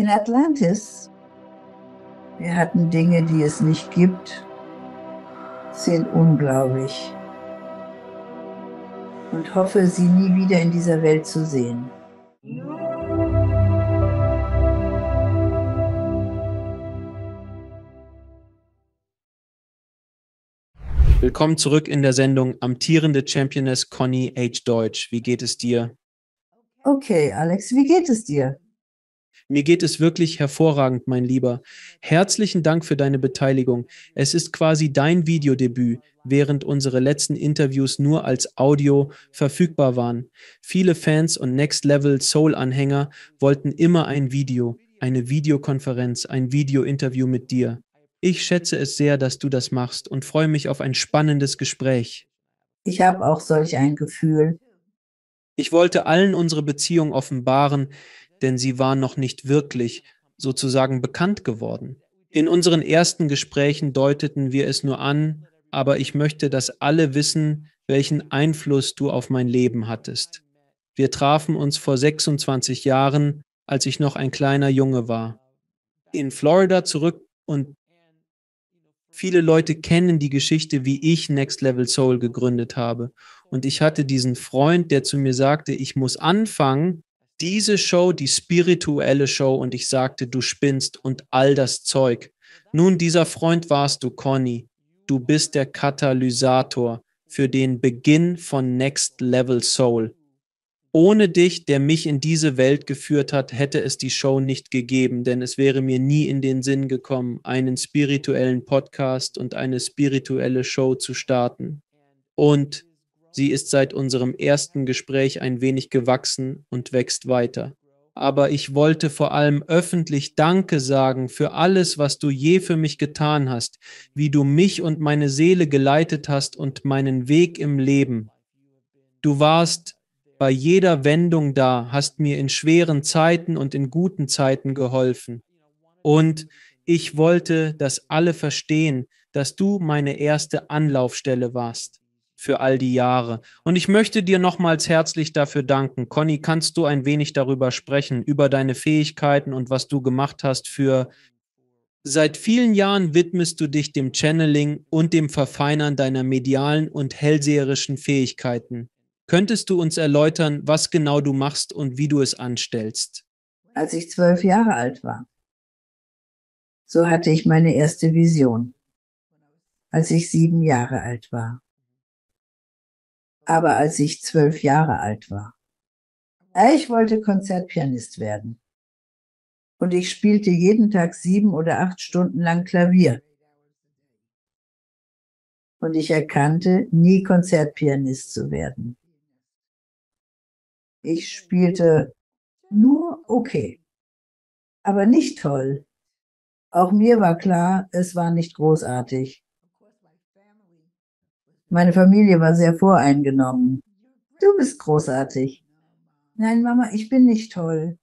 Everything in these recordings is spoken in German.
In Atlantis, wir hatten Dinge, die es nicht gibt, sind unglaublich und hoffe, sie nie wieder in dieser Welt zu sehen. Willkommen zurück in der Sendung amtierende Championess Conny H. Deutsch. Wie geht es dir? Okay, Alex, wie geht es dir? Mir geht es wirklich hervorragend, mein Lieber. Herzlichen Dank für deine Beteiligung. Es ist quasi dein Videodebüt, während unsere letzten Interviews nur als Audio verfügbar waren. Viele Fans und Next Level Soul-Anhänger wollten immer ein Video, eine Videokonferenz, ein Video-Interview mit dir. Ich schätze es sehr, dass du das machst und freue mich auf ein spannendes Gespräch. Ich habe auch solch ein Gefühl. Ich wollte allen unsere Beziehung offenbaren, denn sie war noch nicht wirklich, sozusagen, bekannt geworden. In unseren ersten Gesprächen deuteten wir es nur an, aber ich möchte, dass alle wissen, welchen Einfluss du auf mein Leben hattest. Wir trafen uns vor 26 Jahren, als ich noch ein kleiner Junge war. In Florida zurück und viele Leute kennen die Geschichte, wie ich Next Level Soul gegründet habe. Und ich hatte diesen Freund, der zu mir sagte, ich muss anfangen, diese Show, die spirituelle Show, und ich sagte, du spinnst und all das Zeug. Nun, dieser Freund warst du, Conny. Du bist der Katalysator für den Beginn von Next Level Soul. Ohne dich, der mich in diese Welt geführt hat, hätte es die Show nicht gegeben, denn es wäre mir nie in den Sinn gekommen, einen spirituellen Podcast und eine spirituelle Show zu starten. Und sie ist seit unserem ersten Gespräch ein wenig gewachsen und wächst weiter. Aber ich wollte vor allem öffentlich Danke sagen für alles, was du je für mich getan hast, wie du mich und meine Seele geleitet hast und meinen Weg im Leben. Du warst bei jeder Wendung da, hast mir in schweren Zeiten und in guten Zeiten geholfen. Und ich wollte, dass alle verstehen, dass du meine erste Anlaufstelle warst für all die Jahre. Und ich möchte dir nochmals herzlich dafür danken. Conny, kannst du ein wenig darüber sprechen, über deine Fähigkeiten und was du gemacht hast für... Seit vielen Jahren widmest du dich dem Channeling und dem Verfeinern deiner medialen und hellseherischen Fähigkeiten. Könntest du uns erläutern, was genau du machst und wie du es anstellst? Als ich 12 Jahre alt war, so hatte ich meine erste Vision, als ich 7 Jahre alt war. Aber als ich 12 Jahre alt war, ich wollte Konzertpianist werden. Und ich spielte jeden Tag 7 oder 8 Stunden lang Klavier. Und ich erkannte, nie Konzertpianist zu werden. Ich spielte nur okay, aber nicht toll. Auch mir war klar, es war nicht großartig. Meine Familie war sehr voreingenommen. Du bist großartig. Nein, Mama, ich bin nicht toll.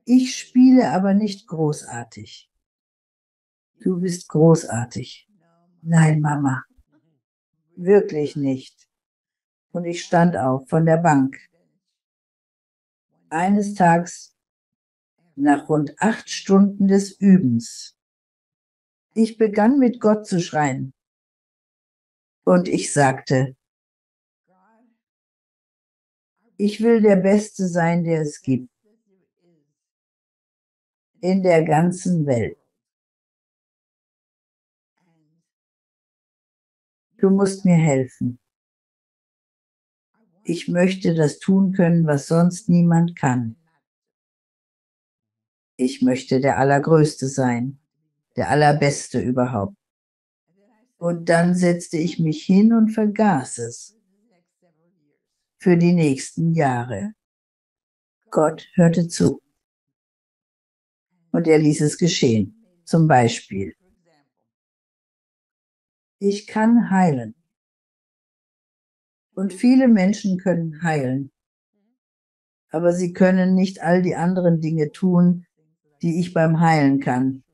Ich spiele aber nicht großartig. Du bist großartig. Nein, Mama, wirklich nicht. Und ich stand auf von der Bank. Eines Tages, nach rund 8 Stunden des Übens, ich begann mit Gott zu schreien. Und ich sagte, ich will der Beste sein, der es gibt. In der ganzen Welt. Du musst mir helfen. Ich möchte das tun können, was sonst niemand kann. Ich möchte der Allergrößte sein, der Allerbeste überhaupt. Und dann setzte ich mich hin und vergaß es. Für die nächsten Jahre. Gott hörte zu. Und er ließ es geschehen. Zum Beispiel, ich kann heilen. Und viele Menschen können heilen. Aber sie können nicht all die anderen Dinge tun, die ich beim Heilen kann.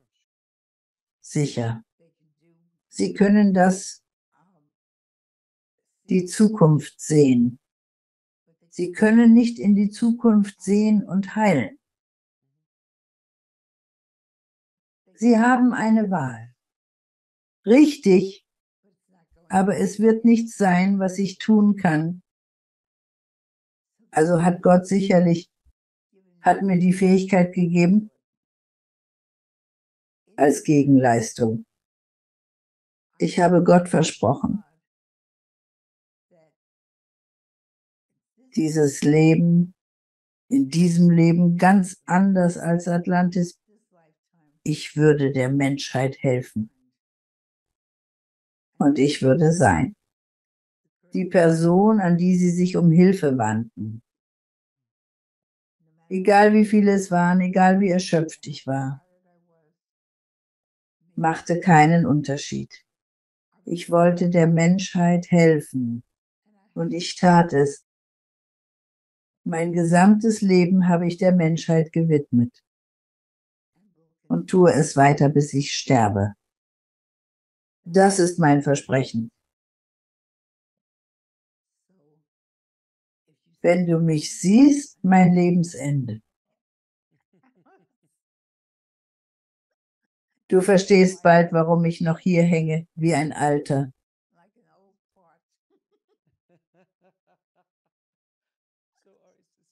Sicher. Sie können die Zukunft sehen. Sie können nicht in die Zukunft sehen und heilen. Sie haben eine Wahl. Richtig, aber es wird nichts sein, was ich tun kann. Also hat Gott sicherlich, hat mir die Fähigkeit gegeben als Gegenleistung. Ich habe Gott versprochen, dieses Leben, in diesem Leben ganz anders als Atlantis. Ich würde der Menschheit helfen. Und ich würde sein. Die Person, an die sie sich um Hilfe wandten. Egal wie viele es waren, egal wie erschöpft ich war, machte keinen Unterschied. Ich wollte der Menschheit helfen. Und ich tat es. Mein gesamtes Leben habe ich der Menschheit gewidmet. Und tue es weiter, bis ich sterbe. Das ist mein Versprechen. Wenn du mich siehst, mein Lebensende. Du verstehst bald, warum ich noch hier hänge, wie ein Alter.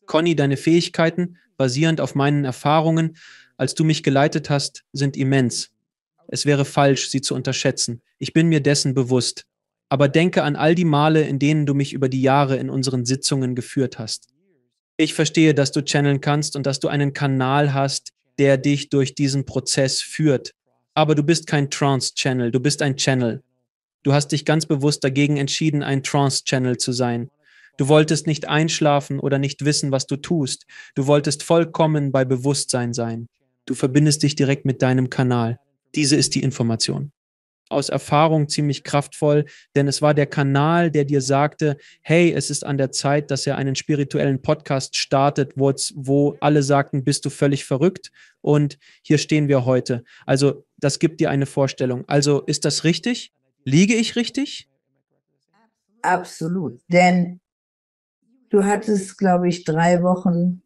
Conny, deine Fähigkeiten, basierend auf meinen Erfahrungen, als du mich geleitet hast, sind immens. Es wäre falsch, sie zu unterschätzen. Ich bin mir dessen bewusst. Aber denke an all die Male, in denen du mich über die Jahre in unseren Sitzungen geführt hast. Ich verstehe, dass du channeln kannst und dass du einen Kanal hast, der dich durch diesen Prozess führt. Aber du bist kein Trance-Channel, du bist ein Channel. Du hast dich ganz bewusst dagegen entschieden, ein Trance-Channel zu sein. Du wolltest nicht einschlafen oder nicht wissen, was du tust. Du wolltest vollkommen bei Bewusstsein sein. Du verbindest dich direkt mit deinem Kanal. Diese ist die Information. Aus Erfahrung ziemlich kraftvoll, denn es war der Kanal, der dir sagte, hey, es ist an der Zeit, dass er einen spirituellen Podcast startet, wo alle sagten, bist du völlig verrückt? Und hier stehen wir heute. Also das gibt dir eine Vorstellung. Also ist das richtig? Liege ich richtig? Absolut. Denn du hattest, glaube ich, 3 Wochen.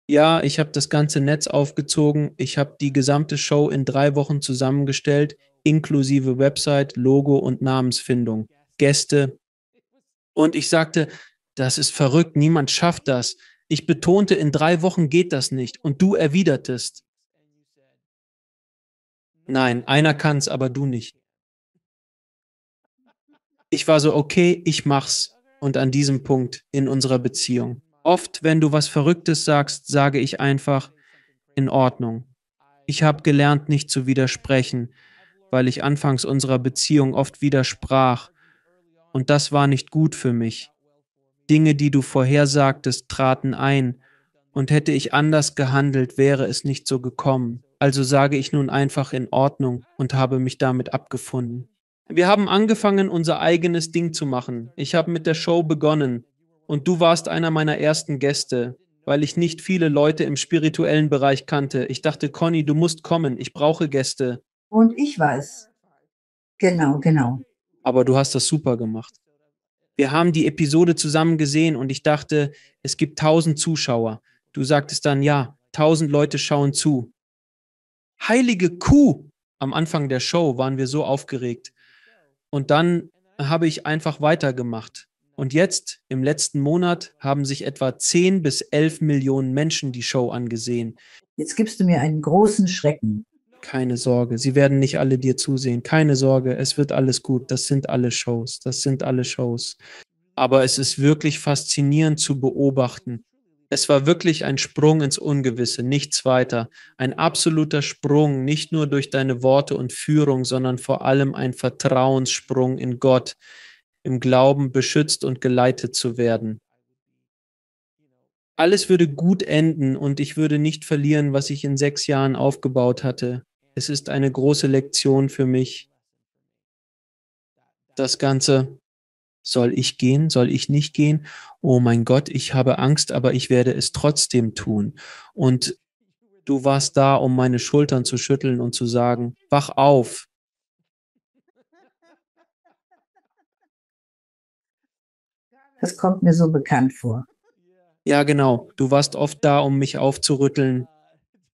Ja, ich habe das ganze Netz aufgezogen. Ich habe die gesamte Show in 3 Wochen zusammengestellt, inklusive Website, Logo und Namensfindung, Gäste. Und ich sagte, das ist verrückt, niemand schafft das. Ich betonte, in 3 Wochen geht das nicht. Und du erwidertest, nein, einer kann's, aber du nicht. Ich war so, okay, ich mach's. Und an diesem Punkt in unserer Beziehung. Oft, wenn du was Verrücktes sagst, sage ich einfach, in Ordnung. Ich habe gelernt, nicht zu widersprechen, weil ich anfangs unserer Beziehung oft widersprach. Und das war nicht gut für mich. Dinge, die du vorhersagtest, traten ein. Und hätte ich anders gehandelt, wäre es nicht so gekommen. Also sage ich nun einfach in Ordnung und habe mich damit abgefunden. Wir haben angefangen, unser eigenes Ding zu machen. Ich habe mit der Show begonnen und du warst einer meiner ersten Gäste, weil ich nicht viele Leute im spirituellen Bereich kannte. Ich dachte, Conny, du musst kommen, ich brauche Gäste. Und ich weiß. Genau, genau. Aber du hast das super gemacht. Wir haben die Episode zusammen gesehen und ich dachte, es gibt 1000 Zuschauer. Du sagtest dann, ja, 1000 Leute schauen zu. Heilige Kuh! Am Anfang der Show waren wir so aufgeregt. Und dann habe ich einfach weitergemacht. Und jetzt, im letzten Monat, haben sich etwa 10 bis 11 Millionen Menschen die Show angesehen. Jetzt gibst du mir einen großen Schrecken. Keine Sorge, sie werden nicht alle dir zusehen. Keine Sorge, es wird alles gut. Das sind alle Shows. Das sind alle Shows. Aber es ist wirklich faszinierend zu beobachten. Es war wirklich ein Sprung ins Ungewisse, nichts weiter. Ein absoluter Sprung, nicht nur durch deine Worte und Führung, sondern vor allem ein Vertrauenssprung in Gott, im Glauben beschützt und geleitet zu werden. Alles würde gut enden und ich würde nicht verlieren, was ich in 6 Jahren aufgebaut hatte. Es ist eine große Lektion für mich. Das Ganze, soll ich gehen? Soll ich nicht gehen? Oh mein Gott, ich habe Angst, aber ich werde es trotzdem tun. Und du warst da, um meine Schultern zu schütteln und zu sagen, wach auf. Das kommt mir so bekannt vor. Ja, genau. Du warst oft da, um mich aufzurütteln.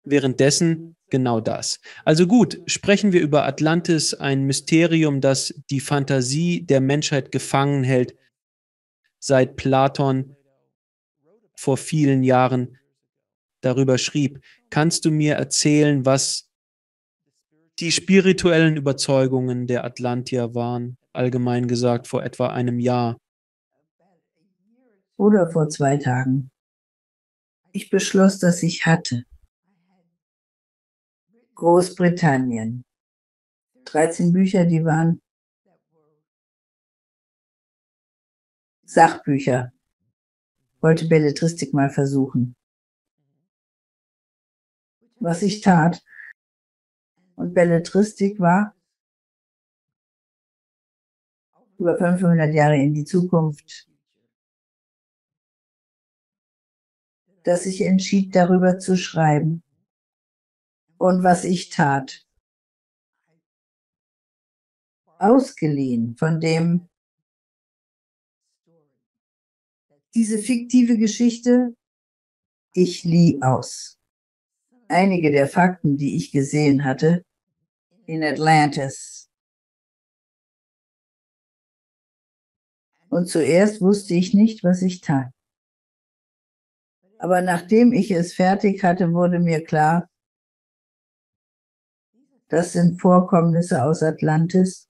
währenddessen genau das. Also gut, sprechen wir über Atlantis, ein Mysterium, das die Fantasie der Menschheit gefangen hält, seit Platon vor vielen Jahren darüber schrieb. Kannst du mir erzählen, was die spirituellen Überzeugungen der Atlantier waren, allgemein gesagt vor etwa einem Jahr? Oder vor 2 Tagen. Ich beschloss, dass ich hatte. Großbritannien. 13 Bücher, die waren Sachbücher. Wollte Belletristik mal versuchen. Was ich tat. Und Belletristik war über 500 Jahre in die Zukunft, dass ich entschied, darüber zu schreiben. Und was ich tat. Ausgeliehen von dem, diese fiktive Geschichte, ich lieh aus. Einige der Fakten, die ich gesehen hatte, in Atlantis. Und zuerst wusste ich nicht, was ich tat. Aber nachdem ich es fertig hatte, wurde mir klar, das sind Vorkommnisse aus Atlantis.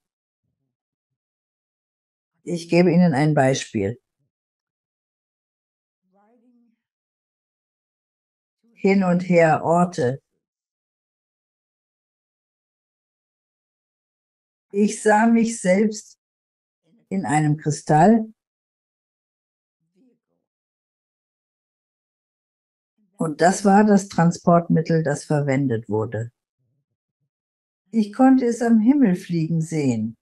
Ich gebe Ihnen ein Beispiel. Hin und her Orte. Ich sah mich selbst in einem Kristall und das war das Transportmittel, das verwendet wurde. Ich konnte es am Himmel fliegen sehen,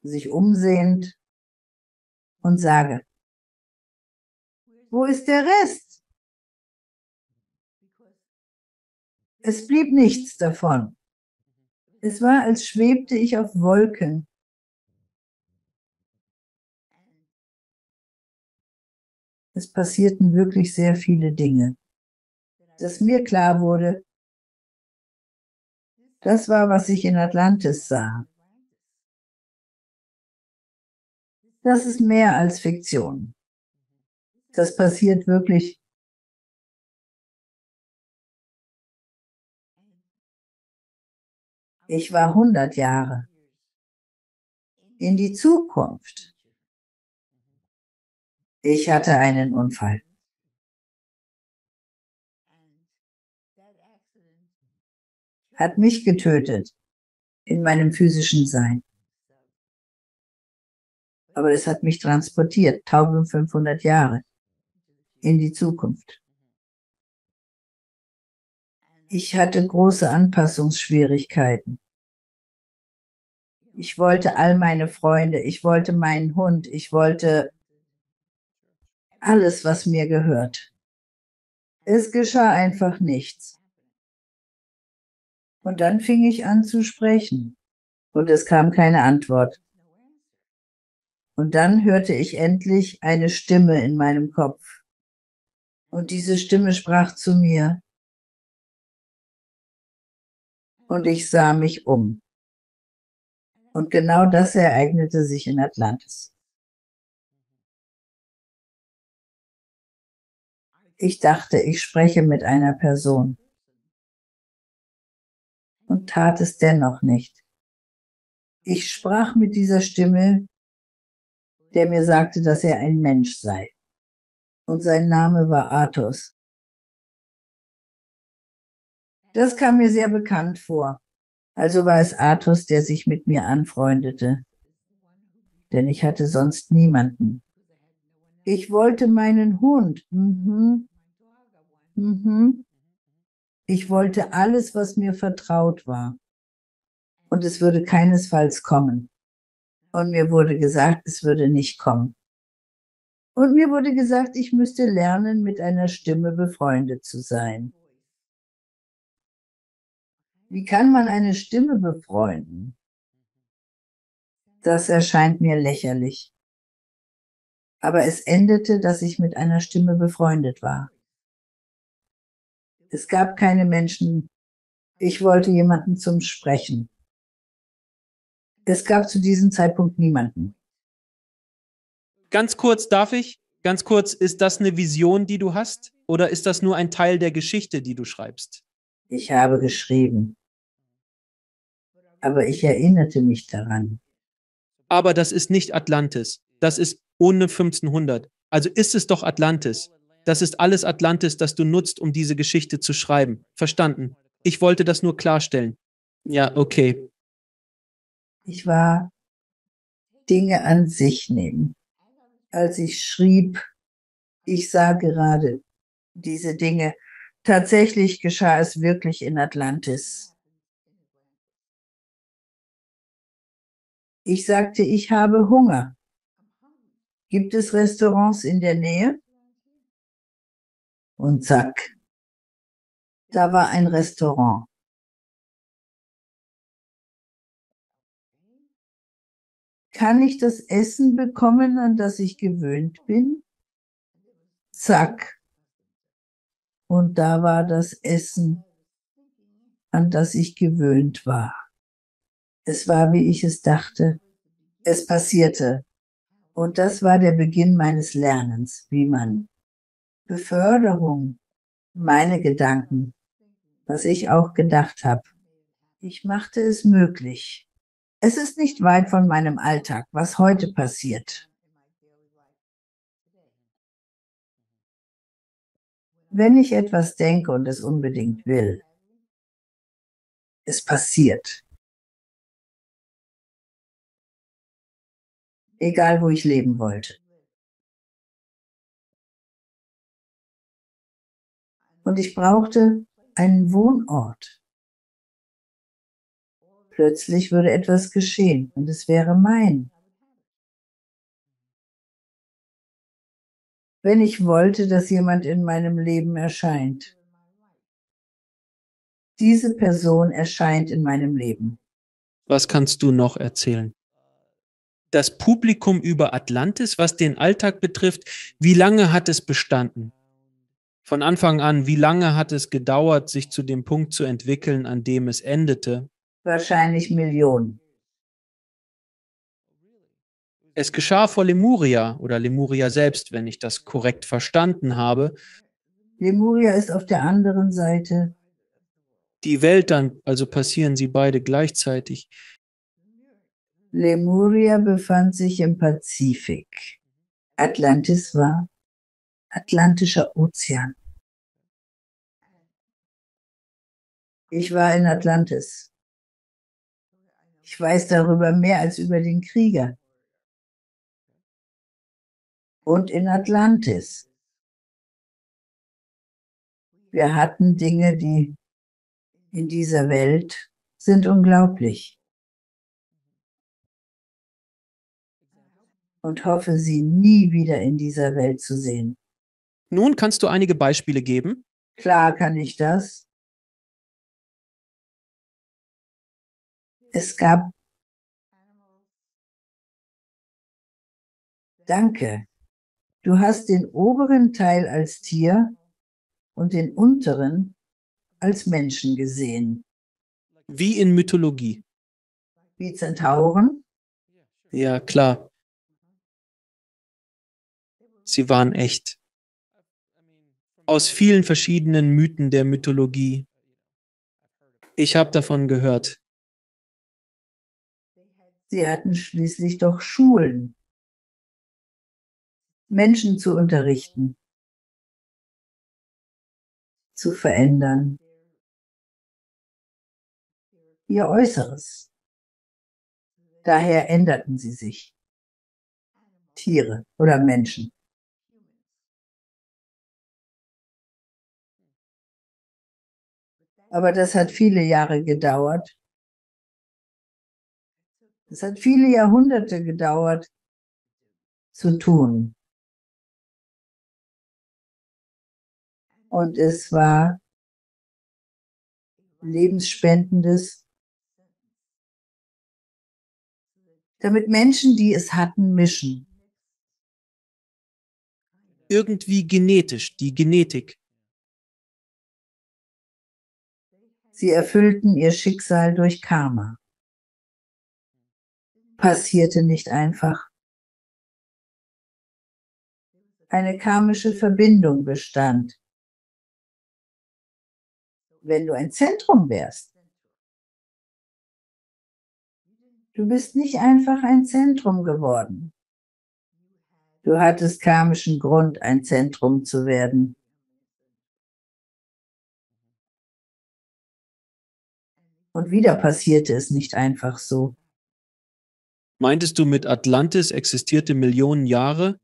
sich umsehend und sage, wo ist der Rest? Es blieb nichts davon. Es war, als schwebte ich auf Wolken. Es passierten wirklich sehr viele Dinge. Dass mir klar wurde, das war, was ich in Atlantis sah. Das ist mehr als Fiktion. Das passiert wirklich. Ich war 100 Jahre in die Zukunft. Ich hatte einen Unfall. Hat mich getötet in meinem physischen Sein. Aber es hat mich transportiert, 1500 Jahre in die Zukunft. Ich hatte große Anpassungsschwierigkeiten. Ich wollte all meine Freunde, ich wollte meinen Hund, ich wollte alles, was mir gehört. Es geschah einfach nichts. Und dann fing ich an zu sprechen und es kam keine Antwort. Und dann hörte ich endlich eine Stimme in meinem Kopf. Und diese Stimme sprach zu mir. Und ich sah mich um. Und genau das ereignete sich in Atlantis. Ich dachte, ich spreche mit einer Person und tat es dennoch nicht. Ich sprach mit dieser Stimme, der mir sagte, dass er ein Mensch sei. Und sein Name war Athos. Das kam mir sehr bekannt vor. Also war es Athos, der sich mit mir anfreundete, denn ich hatte sonst niemanden. Ich wollte meinen Hund. Ich wollte alles, was mir vertraut war. Und es würde keinesfalls kommen. Und mir wurde gesagt, es würde nicht kommen. Und mir wurde gesagt, ich müsste lernen, mit einer Stimme befreundet zu sein. Wie kann man eine Stimme befreunden? Das erscheint mir lächerlich. Aber es endete, dass ich mit einer Stimme befreundet war. Es gab keine Menschen. Ich wollte jemanden zum Sprechen. Es gab zu diesem Zeitpunkt niemanden. Ganz kurz, darf ich? Ganz kurz, ist das eine Vision, die du hast? Oder ist das nur ein Teil der Geschichte, die du schreibst? Ich habe geschrieben, aber ich erinnerte mich daran. Aber das ist nicht Atlantis. Das ist ohne 1500. Also ist es doch Atlantis. Das ist alles Atlantis, das du nutzt, um diese Geschichte zu schreiben. Verstanden. Ich wollte das nur klarstellen. Ja, okay. Ich war Dinge an sich nehmen. Als ich schrieb, ich sah gerade diese Dinge. Tatsächlich geschah es wirklich in Atlantis. Ich sagte, ich habe Hunger. Gibt es Restaurants in der Nähe? Und zack, da war ein Restaurant. Kann ich das Essen bekommen, an das ich gewöhnt bin? Zack. Und da war das Essen, an das ich gewöhnt war. Es war, wie ich es dachte. Es passierte. Und das war der Beginn meines Lernens, wie man Beförderung, meine Gedanken, was ich auch gedacht habe. Ich machte es möglich. Es ist nicht weit von meinem Alltag, was heute passiert. Wenn ich etwas denke und es unbedingt will, es passiert. Egal, wo ich leben wollte. Und ich brauchte einen Wohnort. Plötzlich würde etwas geschehen und es wäre mein. Wenn ich wollte, dass jemand in meinem Leben erscheint. Diese Person erscheint in meinem Leben. Was kannst du noch erzählen? Das Publikum über Atlantis, was den Alltag betrifft, wie lange hat es bestanden? Von Anfang an, wie lange hat es gedauert, sich zu dem Punkt zu entwickeln, an dem es endete? Wahrscheinlich Millionen. Es geschah vor Lemuria oder Lemuria selbst, wenn ich das korrekt verstanden habe. Lemuria ist auf der anderen Seite. Die Welt dann, also passieren sie beide gleichzeitig. Lemuria befand sich im Pazifik. Atlantis war Atlantischer Ozean. Ich war in Atlantis. Ich weiß darüber mehr als über den Krieger. Und in Atlantis. Wir hatten Dinge, die in dieser Welt sind unglaublich. Und hoffe, sie nie wieder in dieser Welt zu sehen. Nun kannst du einige Beispiele geben. Klar kann ich das. Es gab, danke, du hast den oberen Teil als Tier und den unteren als Menschen gesehen. Wie in Mythologie. Wie Zentauren? Ja, klar. Sie waren echt. Aus vielen verschiedenen Mythen der Mythologie. Ich habe davon gehört. Sie hatten schließlich doch Schulen, Menschen zu unterrichten, zu verändern. Ihr Äußeres. Daher änderten sie sich. Tiere oder Menschen. Aber das hat viele Jahre gedauert. Es hat viele Jahrhunderte gedauert, zu tun. Und es war lebensspendendes, damit Menschen, die es hatten, mischen. irgendwie genetisch, die Genetik. Sie erfüllten ihr Schicksal durch Karma. Passierte nicht einfach. Eine karmische Verbindung bestand. Wenn du ein Zentrum wärst, du bist nicht einfach ein Zentrum geworden. Du hattest karmischen Grund, ein Zentrum zu werden. Und wieder passierte es nicht einfach so. Meintest du mit Atlantis existierte Millionen Jahre?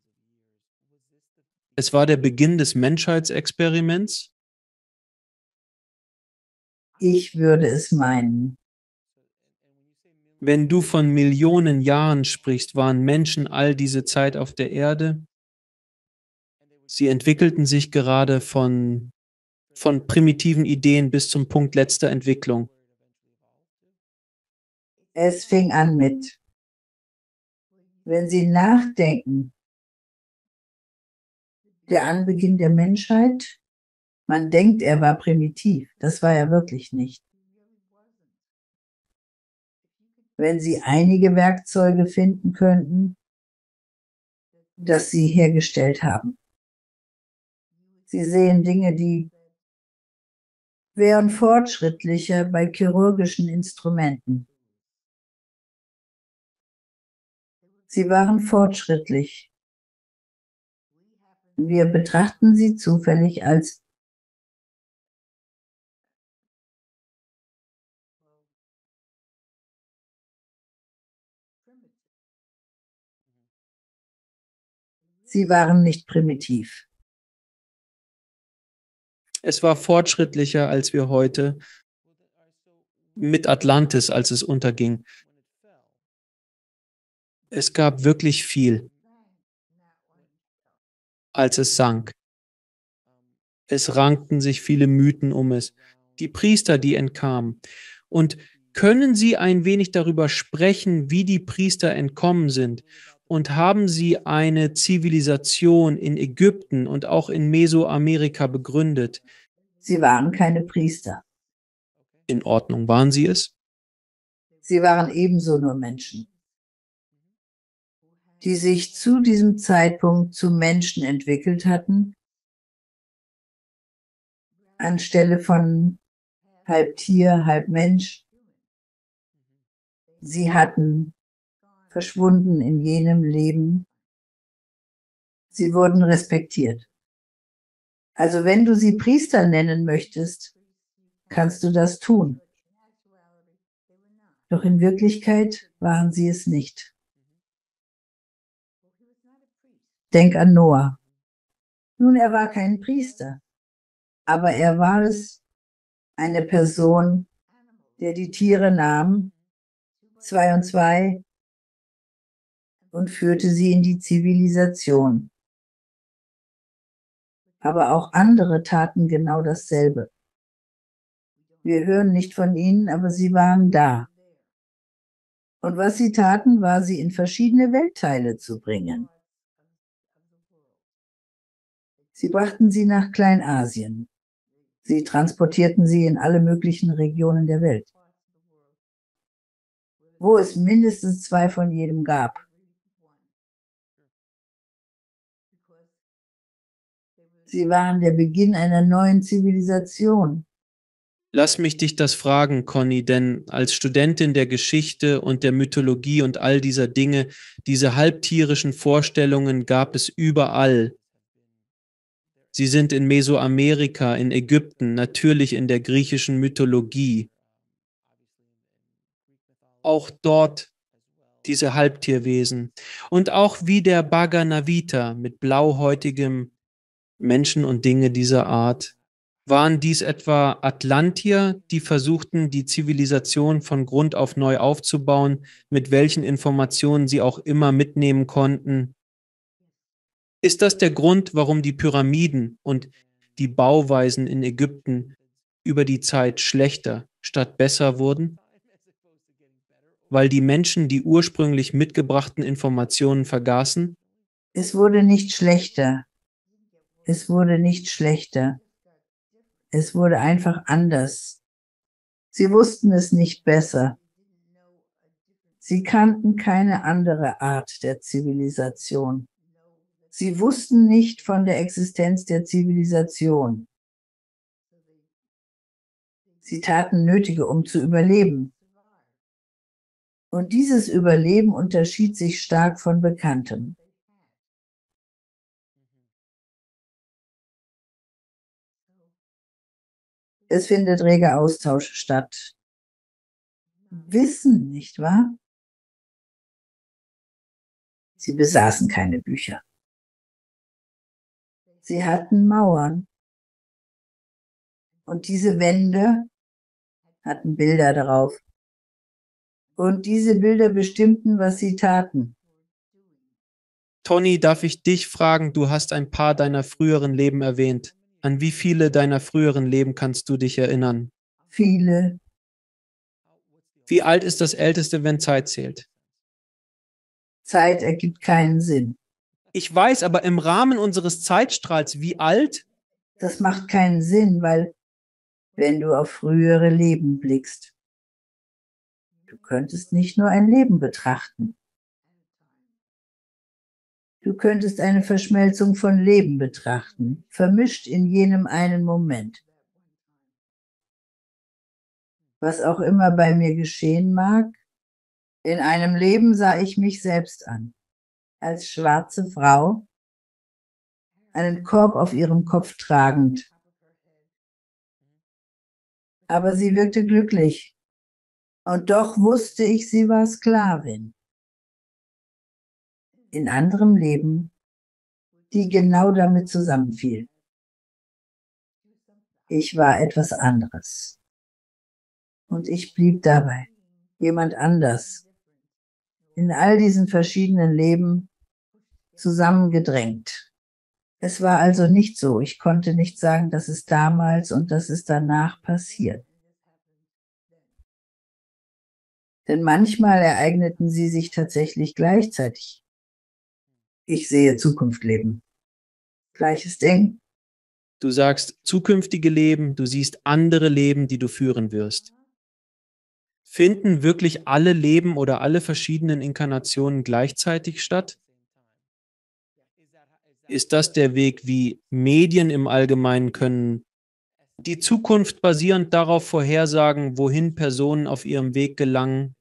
Es war der Beginn des Menschheitsexperiments? Ich würde es meinen. Wenn du von Millionen Jahren sprichst, waren Menschen all diese Zeit auf der Erde? Sie entwickelten sich gerade von primitiven Ideen bis zum Punkt letzter Entwicklung. Es fing an mit, wenn Sie nachdenken, der Anbeginn der Menschheit, man denkt, er war primitiv. Das war er wirklich nicht. Wenn Sie einige Werkzeuge finden könnten, das Sie hergestellt haben. Sie sehen Dinge, die wären fortschrittlicher bei chirurgischen Instrumenten. Sie waren fortschrittlich. Wir betrachten sie zufällig als sie waren nicht primitiv. Es war fortschrittlicher als wir heute mit Atlantis, als es unterging. Es gab wirklich viel, als es sank. Es rankten sich viele Mythen um es. Die Priester, die entkamen. Und können Sie ein wenig darüber sprechen, wie die Priester entkommen sind? Und haben Sie eine Zivilisation in Ägypten und auch in Mesoamerika begründet? Sie waren keine Priester. In Ordnung, waren Sie es? Sie waren ebenso nur Menschen, die sich zu diesem Zeitpunkt zu Menschen entwickelt hatten, anstelle von halb Tier, halb Mensch. Sie hatten verschwunden in jenem Leben. Sie wurden respektiert. Also wenn du sie Priester nennen möchtest, kannst du das tun. Doch in Wirklichkeit waren sie es nicht. Denk an Noah. Nun, er war kein Priester, aber er war es, eine Person, der die Tiere nahm, 2 und 2, und führte sie in die Zivilisation. Aber auch andere taten genau dasselbe. Wir hören nicht von ihnen, aber sie waren da. Und was sie taten, war, sie in verschiedene Weltteile zu bringen. Sie brachten sie nach Kleinasien. Sie transportierten sie in alle möglichen Regionen der Welt, wo es mindestens 2 von jedem gab. Sie waren der Beginn einer neuen Zivilisation. Lass mich dich das fragen, Conny, denn als Studentin der Geschichte und der Mythologie und all dieser Dinge, diese halbtierischen Vorstellungen gab es überall. Sie sind in Mesoamerika, in Ägypten, natürlich in der griechischen Mythologie. Auch dort diese Halbtierwesen. Und auch wie der Bhaganavita mit blauhäutigem Menschen und Dinge dieser Art. Waren dies etwa Atlantier, die versuchten, die Zivilisation von Grund auf neu aufzubauen, mit welchen Informationen sie auch immer mitnehmen konnten? Ist das der Grund, warum die Pyramiden und die Bauweisen in Ägypten über die Zeit schlechter statt besser wurden? Weil die Menschen die ursprünglich mitgebrachten Informationen vergaßen? Es wurde nicht schlechter. Es wurde nicht schlechter. Es wurde einfach anders. Sie wussten es nicht besser. Sie kannten keine andere Art der Zivilisation. Sie wussten nicht von der Existenz der Zivilisation. Sie taten Nötige, um zu überleben. Und dieses Überleben unterschied sich stark von Bekanntem. Es findet reger Austausch statt. Wissen, nicht wahr? Sie besaßen keine Bücher. Sie hatten Mauern. Und diese Wände hatten Bilder darauf. Und diese Bilder bestimmten, was sie taten. Toni, darf ich dich fragen, du hast ein paar deiner früheren Leben erwähnt. An wie viele deiner früheren Leben kannst du dich erinnern? Viele. Wie alt ist das Älteste, wenn Zeit zählt? Zeit ergibt keinen Sinn. Ich weiß, aber im Rahmen unseres Zeitstrahls, wie alt? Das macht keinen Sinn, weil wenn du auf frühere Leben blickst, du könntest nicht nur ein Leben betrachten. Du könntest eine Verschmelzung von Leben betrachten, vermischt in jenem einen Moment. Was auch immer bei mir geschehen mag, in einem Leben sah ich mich selbst an, als schwarze Frau, einen Korb auf ihrem Kopf tragend. Aber sie wirkte glücklich, und doch wusste ich, sie war Sklavin. In anderem Leben, die genau damit zusammenfiel. Ich war etwas anderes. Und ich blieb dabei, jemand anders, in all diesen verschiedenen Leben zusammengedrängt. Es war also nicht so, ich konnte nicht sagen, das ist damals und das ist danach passiert. Denn manchmal ereigneten sie sich tatsächlich gleichzeitig. Ich sehe Zukunft leben. Gleiches Ding. Du sagst zukünftige Leben, du siehst andere Leben, die du führen wirst. Finden wirklich alle Leben oder alle verschiedenen Inkarnationen gleichzeitig statt? Ist das der Weg, wie Medien im Allgemeinen können die Zukunft basierend darauf vorhersagen, wohin Personen auf ihrem Weg gelangen?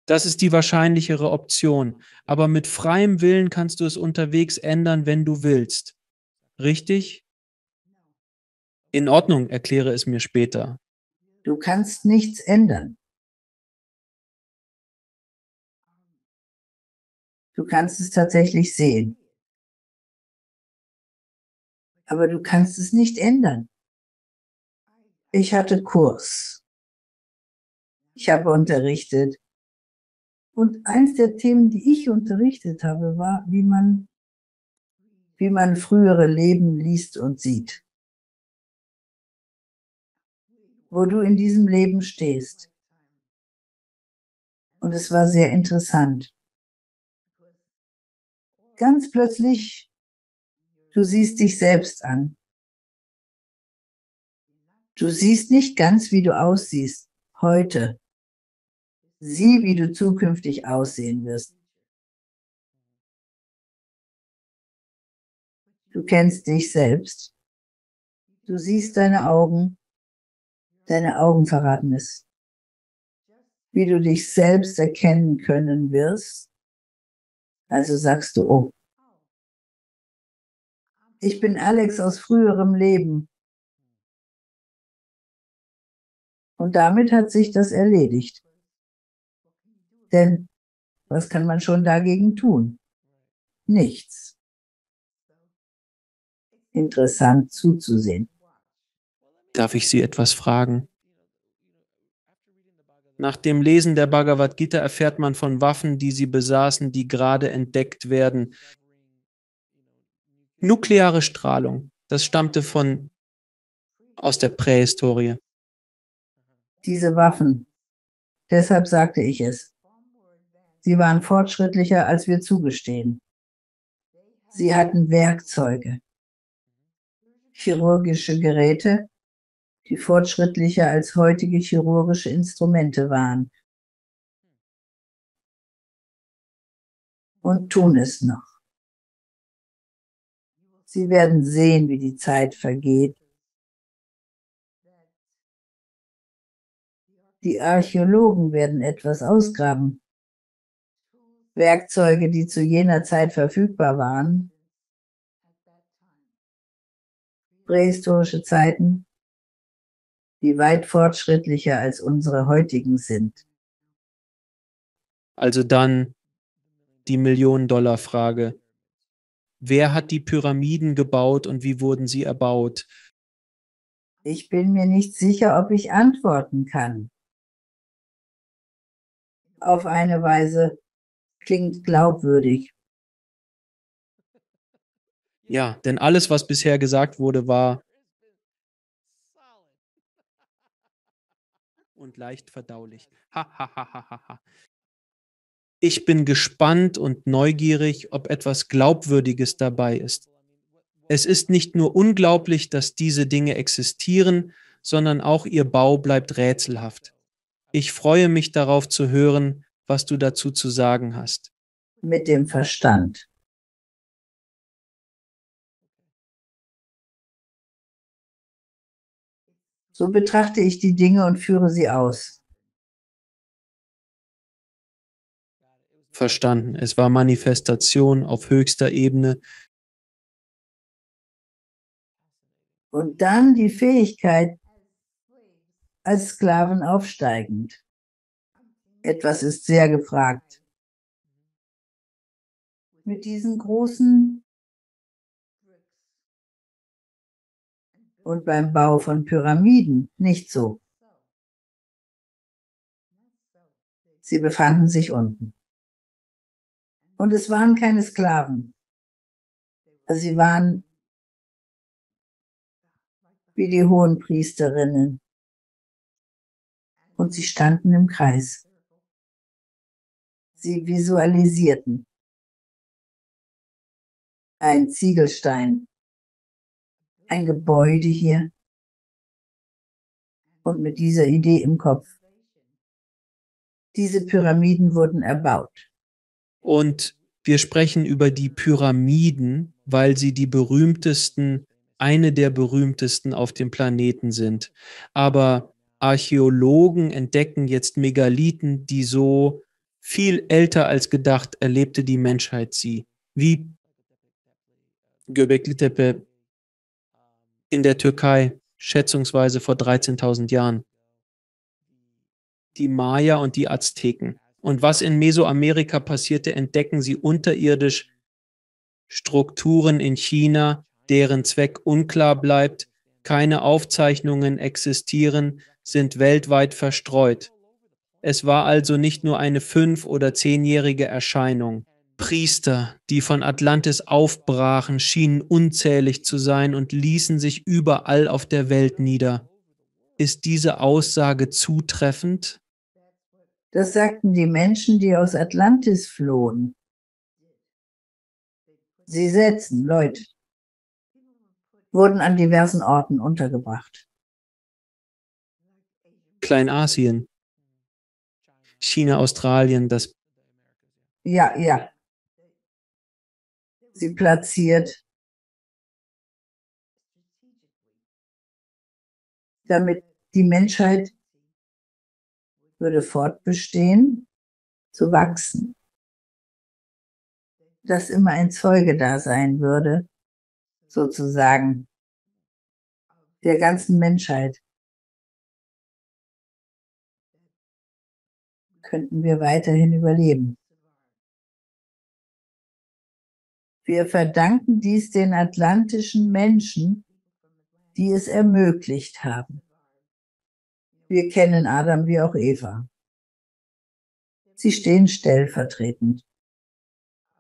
Das ist die wahrscheinlichere Option. Aber mit freiem Willen kannst du es unterwegs ändern, wenn du willst. Richtig? In Ordnung, erkläre es mir später. Du kannst nichts ändern. Du kannst es tatsächlich sehen. Aber du kannst es nicht ändern. Ich hatte Kurs. Ich habe unterrichtet. Und eins der Themen, die ich unterrichtet habe, war, wie man frühere Leben liest und sieht. Wo du in diesem Leben stehst. Und es war sehr interessant. Ganz plötzlich, du siehst dich selbst an. Du siehst nicht ganz, wie du aussiehst heute. Sieh, wie du zukünftig aussehen wirst. Du kennst dich selbst. Du siehst deine Augen verraten es. Wie du dich selbst erkennen können wirst. Also sagst du, oh, ich bin Alex aus früherem Leben. Und damit hat sich das erledigt. Denn was kann man schon dagegen tun? Nichts. Interessant zuzusehen. Darf ich Sie etwas fragen? Nach dem Lesen der Bhagavad Gita erfährt man von Waffen, die sie besaßen, die gerade entdeckt werden. Nukleare Strahlung, das stammte aus der Prähistorie. Diese Waffen, deshalb sagte ich es. Sie waren fortschrittlicher, als wir zugestehen. Sie hatten Werkzeuge. chirurgische Geräte, die fortschrittlicher als heutige chirurgische Instrumente waren. Und tun es noch. Sie werden sehen, wie die Zeit vergeht. Die Archäologen werden etwas ausgraben. Werkzeuge, die zu jener Zeit verfügbar waren. Prähistorische Zeiten, die weit fortschrittlicher als unsere heutigen sind. Also dann die Million-Dollar-Frage. Wer hat die Pyramiden gebaut und wie wurden sie erbaut? Ich bin mir nicht sicher, ob ich antworten kann. Auf eine Weise klingt glaubwürdig. Ja, denn alles, was bisher gesagt wurde, war und leicht verdaulich. Ha, ha, ha, ha, ha, ha. Ich bin gespannt und neugierig, ob etwas Glaubwürdiges dabei ist. Es ist nicht nur unglaublich, dass diese Dinge existieren, sondern auch ihr Bau bleibt rätselhaft. Ich freue mich darauf zu hören, was du dazu zu sagen hast. Mit dem Verstand. So betrachte ich die Dinge und führe sie aus. Verstanden. Es war Manifestation auf höchster Ebene. Und dann die Fähigkeit, als Sklaven aufsteigend. Etwas ist sehr gefragt. Mit diesen großen und beim Bau von Pyramiden nicht so. Sie befanden sich unten. Und es waren keine Sklaven. Sie waren wie die Hohenpriesterinnen. Und sie standen im Kreis. Sie visualisierten. Ein Ziegelstein. Ein Gebäude hier. Und mit dieser Idee im Kopf. Diese Pyramiden wurden erbaut. Und wir sprechen über die Pyramiden, weil sie die berühmtesten, eine der berühmtesten auf dem Planeten sind. Aber Archäologen entdecken jetzt Megalithen, die so viel älter als gedacht erlebte die Menschheit sie. Wie Göbekli Tepe in der Türkei, schätzungsweise vor 13.000 Jahren. Die Maya und die Azteken. Und was in Mesoamerika passierte, entdecken sie unterirdisch Strukturen in China, deren Zweck unklar bleibt, keine Aufzeichnungen existieren, sind weltweit verstreut. Es war also nicht nur eine 5- oder 10-jährige Erscheinung. Priester, die von Atlantis aufbrachen, schienen unzählig zu sein und ließen sich überall auf der Welt nieder. Ist diese Aussage zutreffend? Das sagten die Menschen, die aus Atlantis flohen. Sie setzen, Leute, wurden an diversen Orten untergebracht. Kleinasien, China, Australien, das Ja. Sie platziert, damit die Menschheit würde fortbestehen, zu wachsen. Dass immer ein Zeuge da sein würde, sozusagen, der ganzen Menschheit. Könnten wir weiterhin überleben. Wir verdanken dies den atlantischen Menschen, die es ermöglicht haben. Wir kennen Adam wie auch Eva. Sie stehen stellvertretend.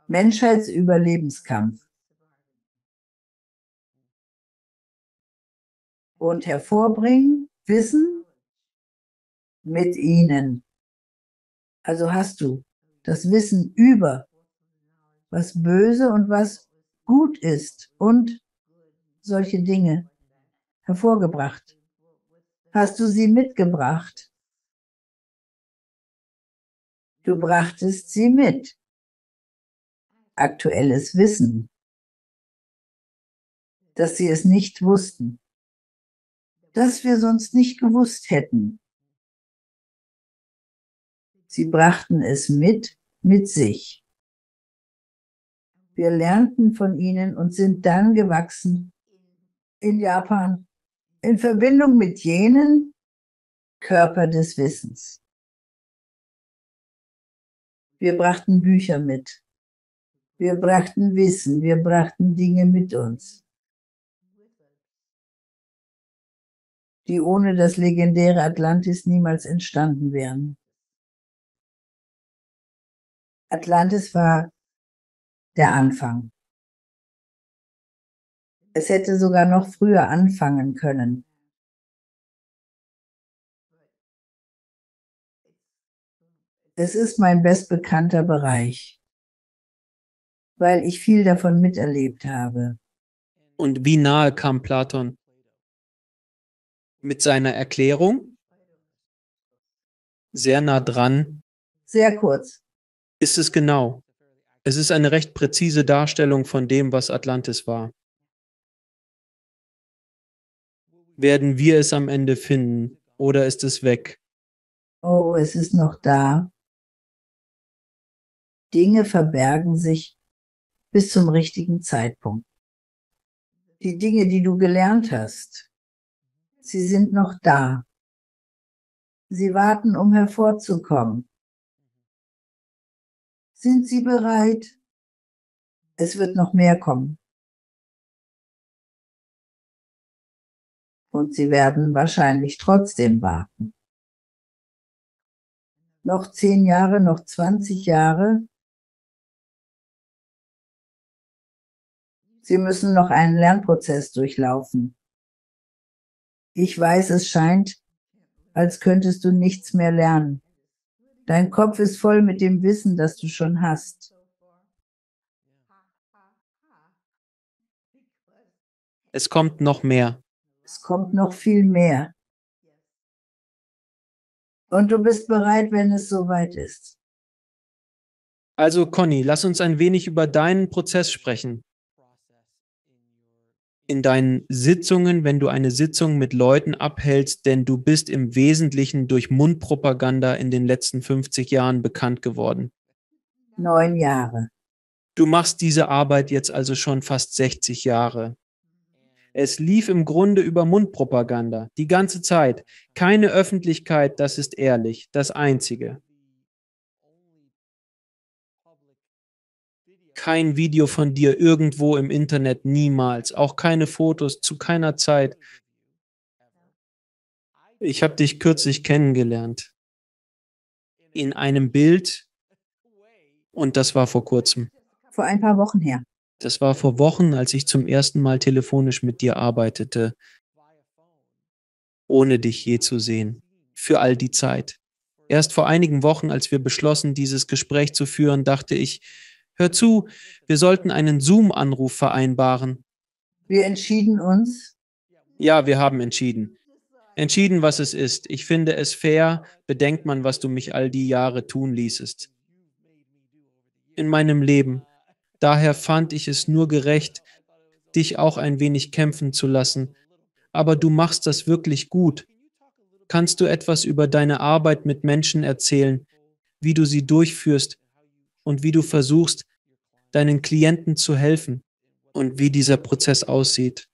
Menschheitsüberlebenskampf. Und hervorbringen Wissen mit ihnen. Also hast du das Wissen über, was böse und was gut ist und solche Dinge hervorgebracht? Hast du sie mitgebracht? Du brachtest sie mit. Aktuelles Wissen, dass sie es nicht wussten, dass wir sonst nicht gewusst hätten. Sie brachten es mit sich. Wir lernten von ihnen und sind dann gewachsen in Japan in Verbindung mit jenen Körper des Wissens. Wir brachten Bücher mit. Wir brachten Wissen. Wir brachten Dinge mit uns, die ohne das legendäre Atlantis niemals entstanden wären. Atlantis war der Anfang. Es hätte sogar noch früher anfangen können. Es ist mein bestbekannter Bereich, weil ich viel davon miterlebt habe. Und wie nahe kam Platon mit seiner Erklärung? Sehr nah dran. Sehr kurz. Ist es genau. Es ist eine recht präzise Darstellung von dem, was Atlantis war. Werden wir es am Ende finden oder ist es weg? Oh, es ist noch da. Dinge verbergen sich bis zum richtigen Zeitpunkt. Die Dinge, die du gelernt hast, sie sind noch da. Sie warten, um hervorzukommen. Sind sie bereit? Es wird noch mehr kommen. Und sie werden wahrscheinlich trotzdem warten. Noch 10 Jahre, noch 20 Jahre. Sie müssen noch einen Lernprozess durchlaufen. Ich weiß, es scheint, als könntest du nichts mehr lernen. Dein Kopf ist voll mit dem Wissen, das du schon hast. Es kommt noch mehr. Es kommt noch viel mehr. Und du bist bereit, wenn es soweit ist. Also Conny, lass uns ein wenig über deinen Prozess sprechen. In deinen Sitzungen, wenn du eine Sitzung mit Leuten abhältst, denn du bist im Wesentlichen durch Mundpropaganda in den letzten 50 Jahren bekannt geworden. 9 Jahre. Du machst diese Arbeit jetzt also schon fast 60 Jahre. Es lief im Grunde über Mundpropaganda, die ganze Zeit. Keine Öffentlichkeit, das ist ehrlich, das Einzige. Kein Video von dir irgendwo im Internet, niemals. Auch keine Fotos, zu keiner Zeit. Ich habe dich kürzlich kennengelernt. In einem Bild und das war vor kurzem. Vor ein paar Wochen her. Das war vor Wochen, als ich zum ersten Mal telefonisch mit dir arbeitete, ohne dich je zu sehen. Für all die Zeit. Erst vor einigen Wochen, als wir beschlossen, dieses Gespräch zu führen, dachte ich, hör zu, wir sollten einen Zoom-Anruf vereinbaren. Wir entschieden uns. Ja, wir haben entschieden. Entschieden, was es ist. Ich finde es fair, bedenkt man, was du mich all die Jahre tun ließest. In meinem Leben. Daher fand ich es nur gerecht, dich auch ein wenig kämpfen zu lassen. Aber du machst das wirklich gut. Kannst du etwas über deine Arbeit mit Menschen erzählen, wie du sie durchführst und wie du versuchst, deinen Klienten zu helfen und wie dieser Prozess aussieht?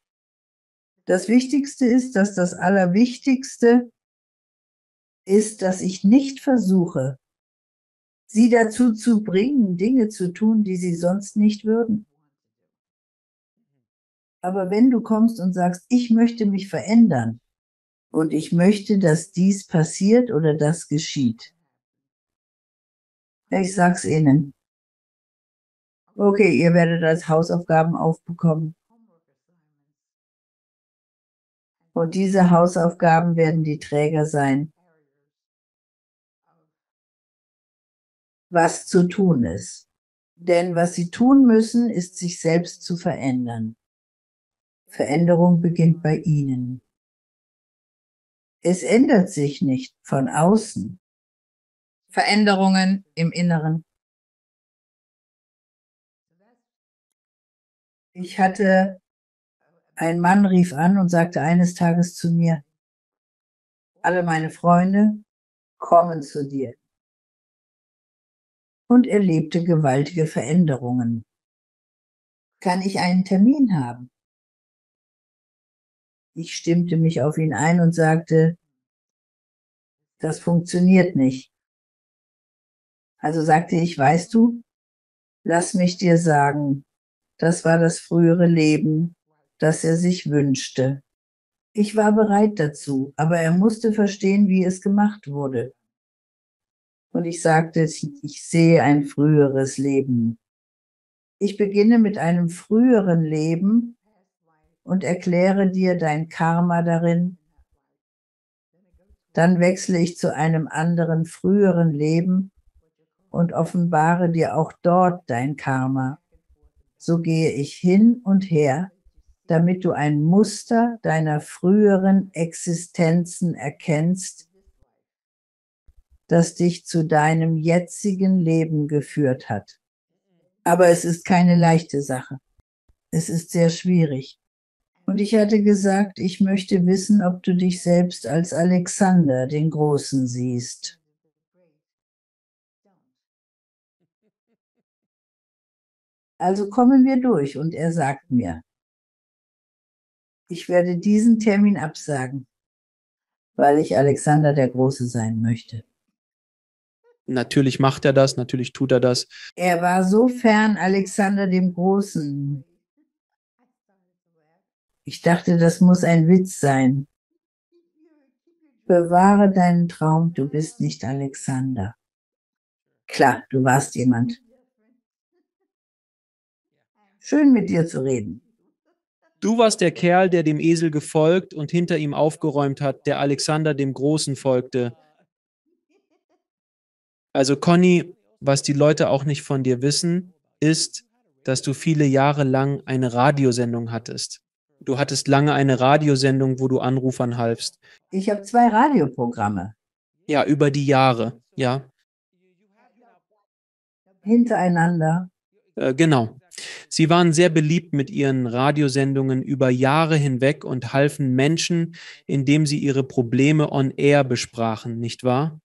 Das Wichtigste ist, dass das Allerwichtigste ist, dass ich nicht versuche, sie dazu zu bringen, Dinge zu tun, die sie sonst nicht würden. Aber wenn du kommst und sagst, ich möchte mich verändern und ich möchte, dass dies passiert oder das geschieht, ich sag's ihnen. Okay, ihr werdet als Hausaufgaben aufbekommen. Und diese Hausaufgaben werden die Träger sein, was zu tun ist. Denn was sie tun müssen, ist sich selbst zu verändern. Veränderung beginnt bei Ihnen. Es ändert sich nicht von außen. Veränderungen im Inneren. Ein Mann rief an und sagte eines Tages zu mir, alle meine Freunde kommen zu dir. Und erlebte gewaltige Veränderungen. Kann ich einen Termin haben? Ich stimmte mich auf ihn ein und sagte, das funktioniert nicht. Also sagte ich, weißt du, lass mich dir sagen, das war das frühere Leben, das er sich wünschte. Ich war bereit dazu, aber er musste verstehen, wie es gemacht wurde. Und ich sagte, ich sehe ein früheres Leben. Ich beginne mit einem früheren Leben und erkläre dir dein Karma darin. Dann wechsle ich zu einem anderen früheren Leben und offenbare dir auch dort dein Karma. So gehe ich hin und her, damit du ein Muster deiner früheren Existenzen erkennst, das dich zu deinem jetzigen Leben geführt hat. Aber es ist keine leichte Sache. Es ist sehr schwierig. Und ich hatte gesagt, ich möchte wissen, ob du dich selbst als Alexander den Großen siehst. Also kommen wir durch und er sagt mir, ich werde diesen Termin absagen, weil ich Alexander der Große sein möchte. Natürlich macht er das, natürlich tut er das. Er war so fern Alexander dem Großen. Ich dachte, das muss ein Witz sein. Bewahre deinen Traum, du bist nicht Alexander. Klar, du warst jemand. Schön mit dir zu reden. Du warst der Kerl, der dem Esel gefolgt und hinter ihm aufgeräumt hat, der Alexander dem Großen folgte. Also Conny, was die Leute auch nicht von dir wissen, ist, dass du viele Jahre lang eine Radiosendung hattest. Du hattest lange eine Radiosendung, wo du Anrufern halfst. Ich habe 2 Radioprogramme Ja, über die Jahre, ja. hintereinander. Genau. Sie waren sehr beliebt mit ihren Radiosendungen über Jahre hinweg und halfen Menschen, indem sie ihre Probleme on air besprachen, nicht wahr?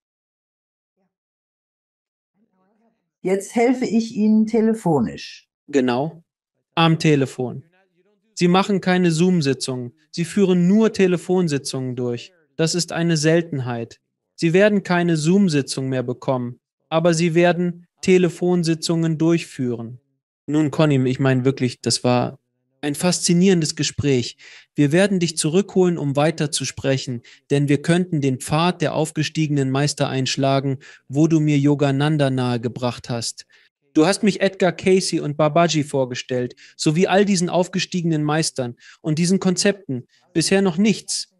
Jetzt helfe ich Ihnen telefonisch. Genau. Am Telefon. Sie machen keine Zoom-Sitzungen. Sie führen nur Telefonsitzungen durch. Das ist eine Seltenheit. Sie werden keine Zoom-Sitzung mehr bekommen, aber Sie werden Telefonsitzungen durchführen. Nun, Conny, ich meine wirklich, das war ein faszinierendes Gespräch. Wir werden dich zurückholen, um weiter zu sprechen, denn wir könnten den Pfad der aufgestiegenen Meister einschlagen, wo du mir Yogananda nahegebracht hast. Du hast mich Edgar Cayce und Babaji vorgestellt, sowie all diesen aufgestiegenen Meistern und diesen Konzepten. Bisher noch nichts.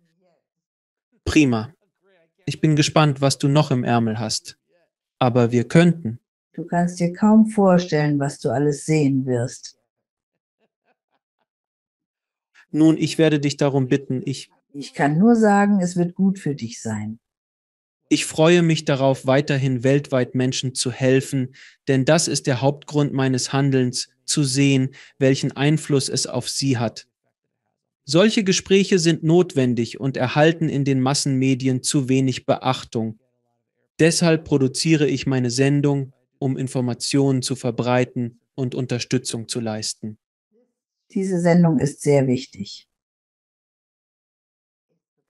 Prima. Ich bin gespannt, was du noch im Ärmel hast. Aber wir könnten. Du kannst dir kaum vorstellen, was du alles sehen wirst. Nun, ich werde dich darum bitten. Ich kann nur sagen, es wird gut für dich sein. Ich freue mich darauf, weiterhin weltweit Menschen zu helfen, denn das ist der Hauptgrund meines Handelns, zu sehen, welchen Einfluss es auf sie hat. Solche Gespräche sind notwendig und erhalten in den Massenmedien zu wenig Beachtung. Deshalb produziere ich meine Sendung, um Informationen zu verbreiten und Unterstützung zu leisten. Diese Sendung ist sehr wichtig.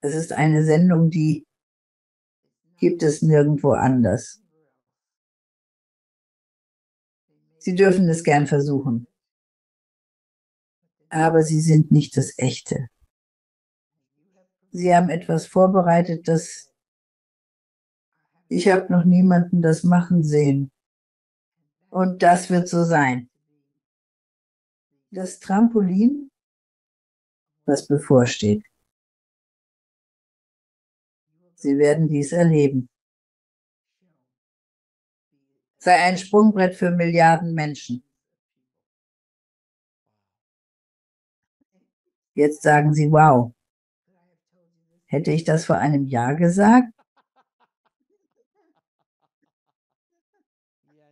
Es ist eine Sendung, die gibt es nirgendwo anders. Sie dürfen es gern versuchen. Aber Sie sind nicht das Echte. Sie haben etwas vorbereitet, das ich habe noch niemanden das machen sehen. Und das wird so sein. Das Trampolin, was bevorsteht. Sie werden dies erleben. Sei ein Sprungbrett für Milliarden Menschen. Jetzt sagen Sie, wow, hätte ich das vor einem Jahr gesagt?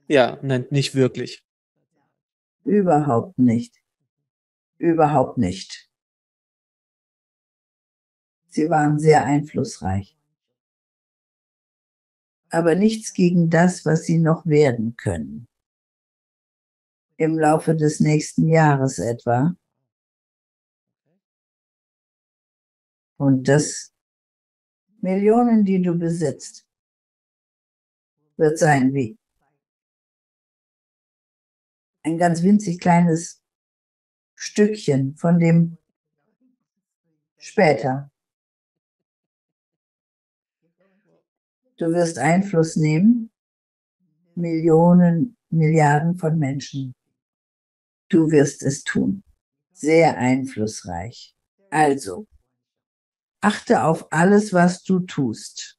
Ja, nein, nicht wirklich. Überhaupt nicht. Überhaupt nicht. Sie waren sehr einflussreich. Aber nichts gegen das, was Sie noch werden können. Im Laufe des nächsten Jahres etwa. Und das Millionen, die du besitzt, wird sein wie ein ganz winzig kleines Stückchen von dem später. Du wirst Einfluss nehmen, Millionen, Milliarden von Menschen. Du wirst es tun. Sehr einflussreich. Also, achte auf alles, was du tust.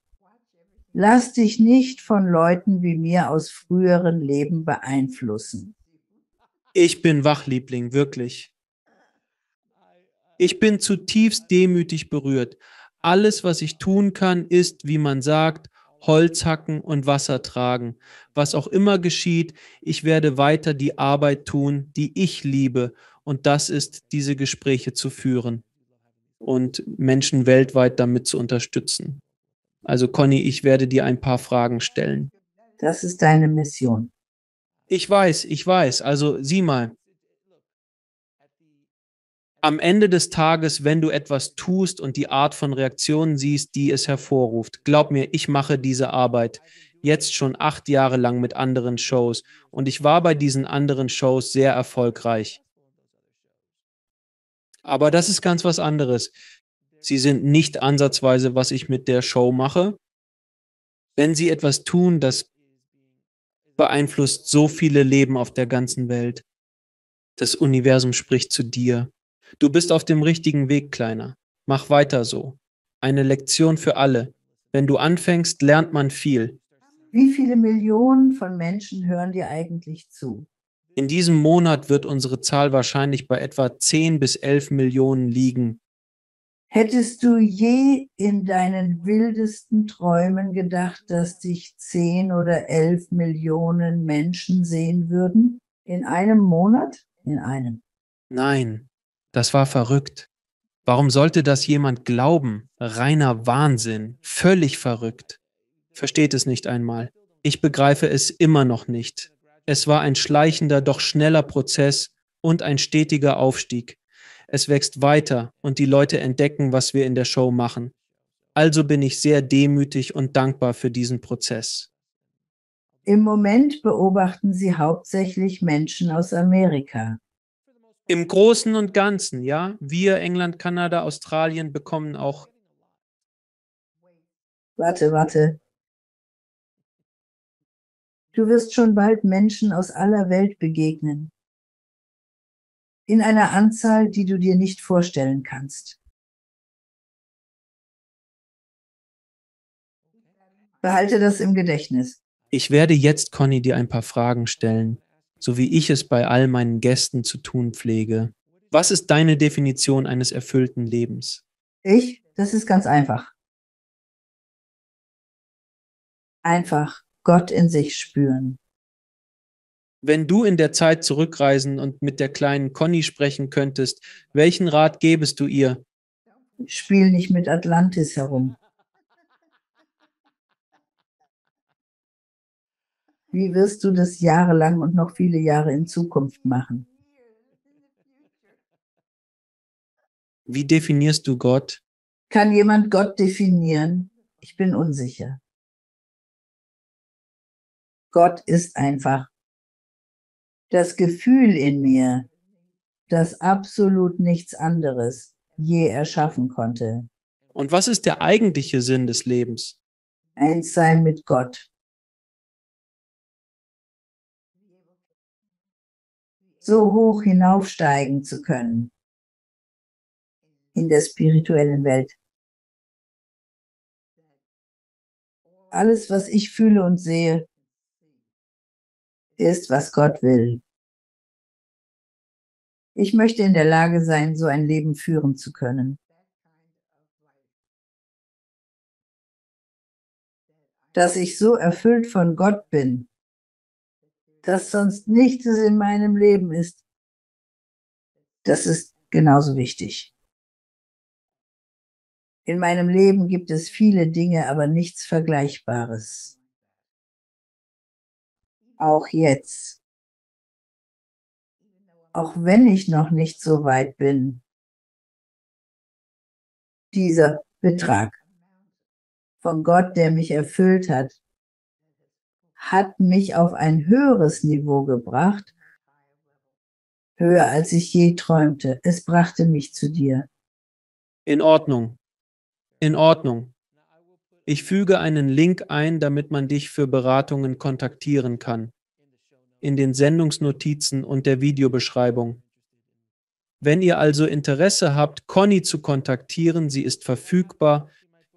Lass dich nicht von Leuten wie mir aus früheren Leben beeinflussen. Ich bin wach, Liebling, wirklich. Ich bin zutiefst demütig berührt. Alles, was ich tun kann, ist, wie man sagt, Holz hacken und Wasser tragen. Was auch immer geschieht, ich werde weiter die Arbeit tun, die ich liebe. Und das ist, diese Gespräche zu führen und Menschen weltweit damit zu unterstützen. Also Conny, ich werde dir ein paar Fragen stellen. Das ist deine Mission. Ich weiß, ich weiß. Also sieh mal, am Ende des Tages, wenn du etwas tust und die Art von Reaktionen siehst, die es hervorruft, glaub mir, ich mache diese Arbeit jetzt schon 8 Jahre lang mit anderen Shows und ich war bei diesen anderen Shows sehr erfolgreich. Aber das ist ganz was anderes. Sie sind nicht ansatzweise, was ich mit der Show mache. Wenn sie etwas tun, das beeinflusst so viele Leben auf der ganzen Welt. Das Universum spricht zu dir. Du bist auf dem richtigen Weg, Kleiner. Mach weiter so. Eine Lektion für alle. Wenn du anfängst, lernt man viel. Wie viele Millionen von Menschen hören dir eigentlich zu? In diesem Monat wird unsere Zahl wahrscheinlich bei etwa 10 bis 11 Millionen liegen. Hättest du je in deinen wildesten Träumen gedacht, dass dich 10 oder 11 Millionen Menschen sehen würden? In einem Monat? In einem. Nein, das war verrückt. Warum sollte das jemand glauben? Reiner Wahnsinn. Völlig verrückt. Versteht es nicht einmal. Ich begreife es immer noch nicht. Es war ein schleichender, doch schneller Prozess und ein stetiger Aufstieg. Es wächst weiter und die Leute entdecken, was wir in der Show machen. Also bin ich sehr demütig und dankbar für diesen Prozess. Im Moment beobachten sie hauptsächlich Menschen aus Amerika. Im Großen und Ganzen, ja, wir, England, Kanada, Australien bekommen auch. Warte. Du wirst schon bald Menschen aus aller Welt begegnen. In einer Anzahl, die du dir nicht vorstellen kannst. Behalte das im Gedächtnis. Ich werde jetzt, Conny, dir ein paar Fragen stellen, so wie ich es bei all meinen Gästen zu tun pflege. Was ist deine Definition eines erfüllten Lebens? Das ist ganz einfach. Einfach Gott in sich spüren. Wenn du in der Zeit zurückreisen und mit der kleinen Conny sprechen könntest, welchen Rat gäbest du ihr? Spiel nicht mit Atlantis herum. Wie wirst du das jahrelang und noch viele Jahre in Zukunft machen? Wie definierst du Gott? Kann jemand Gott definieren? Ich bin unsicher. Gott ist einfach das Gefühl in mir, das absolut nichts anderes je erschaffen konnte. Und was ist der eigentliche Sinn des Lebens? Eins sein mit Gott. So hoch hinaufsteigen zu können in der spirituellen Welt. Alles, was ich fühle und sehe, ist, was Gott will. Ich möchte in der Lage sein, so ein Leben führen zu können, dass ich so erfüllt von Gott bin, dass sonst nichts in meinem Leben ist. Das ist genauso wichtig. In meinem Leben gibt es viele Dinge, aber nichts Vergleichbares. Auch jetzt. Auch wenn ich noch nicht so weit bin, dieser Betrag von Gott, der mich erfüllt hat mich auf ein höheres Niveau gebracht, höher als ich je träumte. Es brachte mich zu dir. In Ordnung. In Ordnung. Ich füge einen Link ein, damit man dich für Beratungen kontaktieren kann. In den Sendungsnotizen und der Videobeschreibung. Wenn ihr also Interesse habt, Conny zu kontaktieren, sie ist verfügbar,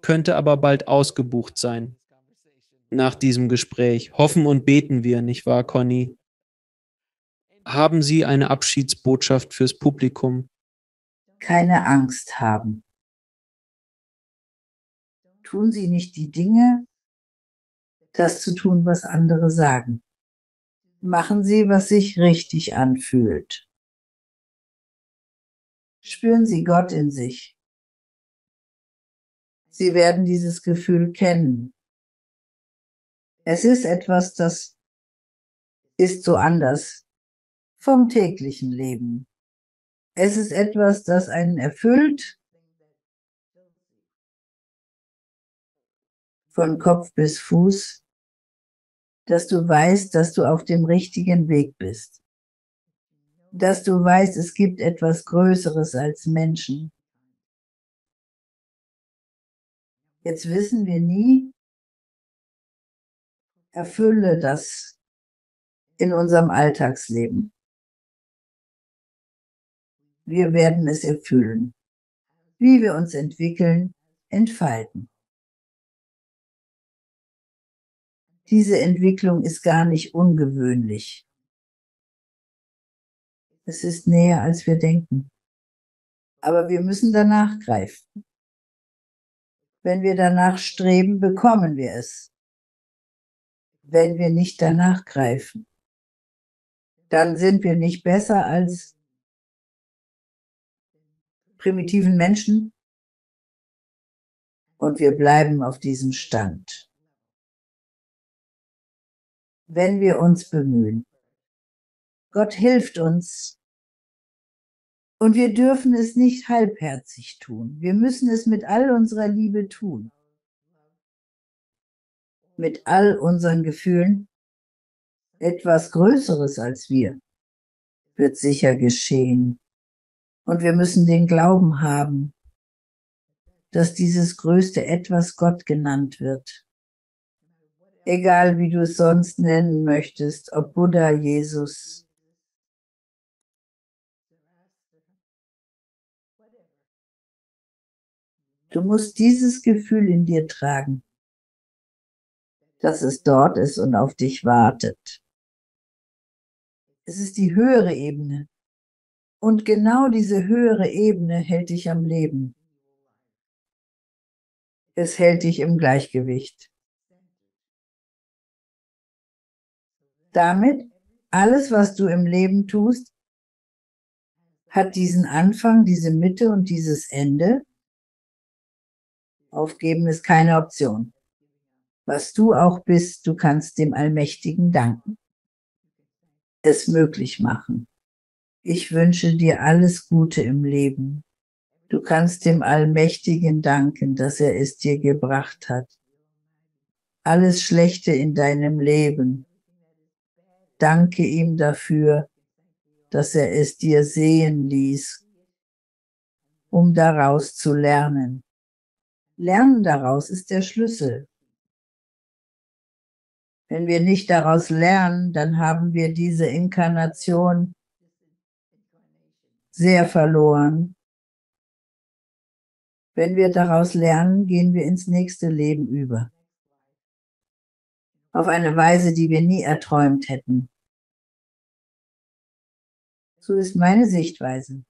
könnte aber bald ausgebucht sein. Nach diesem Gespräch hoffen und beten wir, nicht wahr, Conny? Haben Sie eine Abschiedsbotschaft fürs Publikum? Keine Angst haben. Tun Sie nicht die Dinge, das zu tun, was andere sagen. Machen Sie, was sich richtig anfühlt. Spüren Sie Gott in sich. Sie werden dieses Gefühl kennen. Es ist etwas, das ist so anders vom täglichen Leben. Es ist etwas, das einen erfüllt, von Kopf bis Fuß, dass du weißt, dass du auf dem richtigen Weg bist. Dass du weißt, es gibt etwas Größeres als Menschen. Jetzt wissen wir nie, erfülle das in unserem Alltagsleben. Wir werden es erfüllen, wie wir uns entwickeln, entfalten. Diese Entwicklung ist gar nicht ungewöhnlich. Es ist näher, als wir denken. Aber wir müssen danach greifen. Wenn wir danach streben, bekommen wir es. Wenn wir nicht danach greifen, dann sind wir nicht besser als primitiven Menschen und wir bleiben auf diesem Stand. Wenn wir uns bemühen. Gott hilft uns und wir dürfen es nicht halbherzig tun. Wir müssen es mit all unserer Liebe tun. Mit all unseren Gefühlen. Etwas Größeres als wir wird sicher geschehen. Und wir müssen den Glauben haben, dass dieses größte Etwas Gott genannt wird. Egal wie du es sonst nennen möchtest, ob Buddha, Jesus. Du musst dieses Gefühl in dir tragen, dass es dort ist und auf dich wartet. Es ist die höhere Ebene. Und genau diese höhere Ebene hält dich am Leben. Es hält dich im Gleichgewicht. Damit, alles, was du im Leben tust, hat diesen Anfang, diese Mitte und dieses Ende. Aufgeben ist keine Option. Was du auch bist, du kannst dem Allmächtigen danken. Es möglich machen. Ich wünsche dir alles Gute im Leben. Du kannst dem Allmächtigen danken, dass er es dir gebracht hat. Alles Schlechte in deinem Leben. Danke ihm dafür, dass er es dir sehen ließ, um daraus zu lernen. Lernen daraus ist der Schlüssel. Wenn wir nicht daraus lernen, dann haben wir diese Inkarnation sehr verloren. Wenn wir daraus lernen, gehen wir ins nächste Leben über. Auf eine Weise, die wir nie erträumt hätten. So ist meine Sichtweise.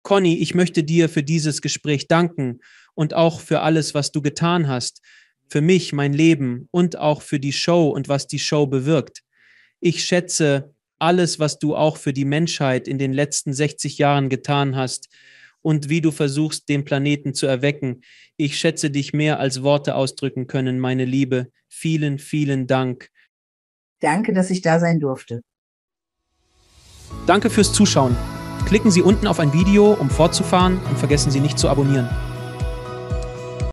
Conny, ich möchte dir für dieses Gespräch danken und auch für alles, was du getan hast, für mich, mein Leben und auch für die Show und was die Show bewirkt. Ich schätze alles, was du auch für die Menschheit in den letzten 60 Jahren getan hast und wie du versuchst, den Planeten zu erwecken. Ich schätze dich mehr, als Worte ausdrücken können, meine Liebe. Vielen, vielen Dank. Danke, dass ich da sein durfte. Danke fürs Zuschauen. Klicken Sie unten auf ein Video, um fortzufahren, und vergessen Sie nicht zu abonnieren.